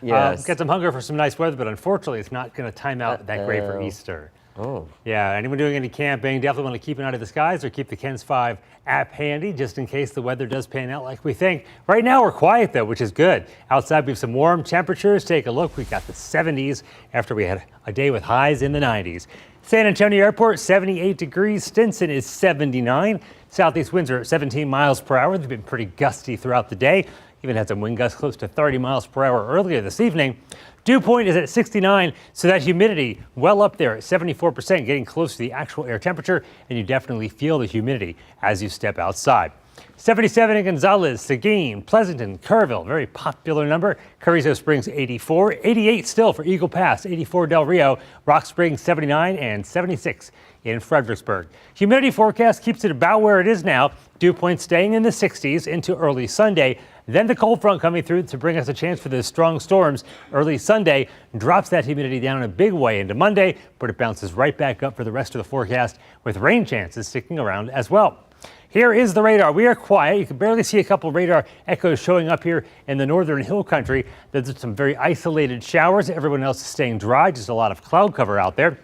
Yes. Get some hunger for some nice weather, but unfortunately, it's not going to time out that great for Easter. Oh. Yeah, anyone doing any camping, definitely want to keep an eye to the skies or keep the KENS 5 app handy just in case the weather does pan out like we think. Right now, we're quiet, though, which is good. Outside, we have some warm temperatures. Take a look. We got the 70s after we had a day with highs in the 90s. San Antonio Airport, 78 degrees. Stinson is 79. Southeast winds are at 17 miles per hour. They've been pretty gusty throughout the day. Even had some wind gusts close to 30 miles per hour earlier this evening. Dew point is at 69, so that humidity well up there at 74%, getting close to the actual air temperature, and you definitely feel the humidity as you step outside. 77 in Gonzales, Seguin, Pleasanton, Kerrville, very popular number. Carrizo Springs 84, 88 still for Eagle Pass, 84 Del Rio, Rock Springs 79, and 76 in Fredericksburg. Humidity forecast keeps it about where it is now. Dew point staying in the 60s into early Sunday. Then the cold front coming through to bring us a chance for those strong storms early Sunday drops that humidity down in a big way into Monday, but it bounces right back up for the rest of the forecast with rain chances sticking around as well. Here is the radar. We are quiet. You can barely see a couple radar echoes showing up here in the northern hill country. There's some very isolated showers. Everyone else is staying dry. Just a lot of cloud cover out there.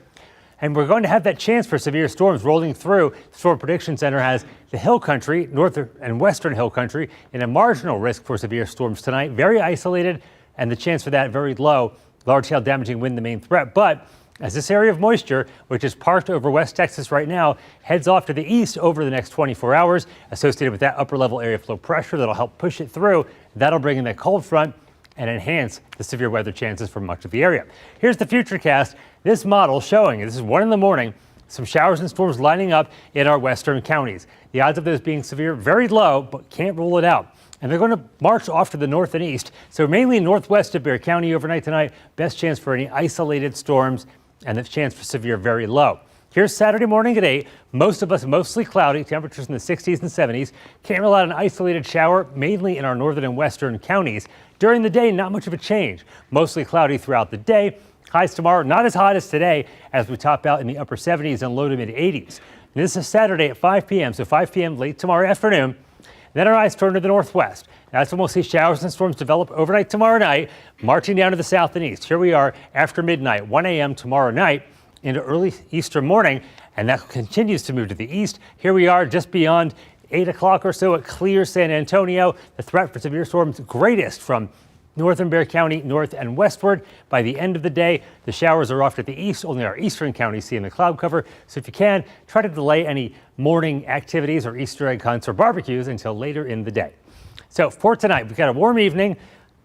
And we're going to have that chance for severe storms rolling through. The Storm Prediction Center has the hill country, northern and western hill country, in a marginal risk for severe storms tonight. Very isolated, and the chance for that very low. Large-scale damaging wind the main threat. But as this area of moisture, which is parked over West Texas right now, heads off to the east over the next 24 hours, associated with that upper-level area flow pressure that'll help push it through, that'll bring in that cold front and enhance the severe weather chances for much of the area. Here's the futurecast. This model showing, this is 1 in the morning, some showers and storms lining up in our western counties. The odds of those being severe, very low, but can't rule it out. And they're going to march off to the north and east. So mainly northwest of Bexar County overnight tonight. Best chance for any isolated storms and the chance for severe very low. Here's Saturday morning at 8. Most of us mostly cloudy, temperatures in the 60s and 70s. Can't rule out an isolated shower, mainly in our northern and western counties. During the day, not much of a change. Mostly cloudy throughout the day. Highs tomorrow, not as hot as today, as we top out in the upper 70s and low to mid 80s. And this is Saturday at 5 p.m., so 5 p.m. late tomorrow afternoon. Then our eyes turn to the northwest. That's when we'll see showers and storms develop overnight tomorrow night, marching down to the south and east. Here we are after midnight, 1 a.m. tomorrow night into early Easter morning, and that continues to move to the east. Here we are just beyond 8 o'clock or so at Clear, San Antonio. The threat for severe storms greatest from northern Bexar County, north and westward. By the end of the day, the showers are off to the east. Only our eastern counties seeing the cloud cover. So if you can, try to delay any morning activities or Easter egg hunts or barbecues until later in the day. So for tonight, we've got a warm evening,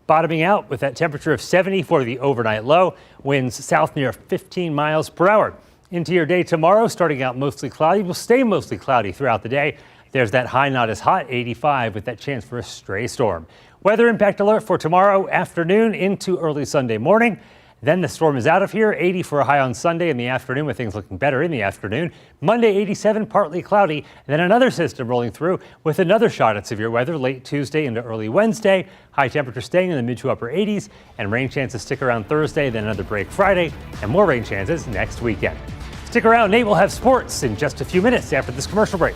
bottoming out with that temperature of 70 for the overnight low. Winds south near 15 miles per hour. Into your day tomorrow, starting out mostly cloudy. Will stay mostly cloudy throughout the day. There's that high not as hot, 85, with that chance for a stray storm. Weather impact alert for tomorrow afternoon into early Sunday morning. Then the storm is out of here, 80 for a high on Sunday in the afternoon, with things looking better in the afternoon. Monday, 87, partly cloudy. And then another system rolling through with another shot at severe weather late Tuesday into early Wednesday. High temperature staying in the mid to upper 80s, and rain chances stick around Thursday, then another break Friday, and more rain chances next weekend. Stick around, Nate will have sports in just a few minutes after this commercial break.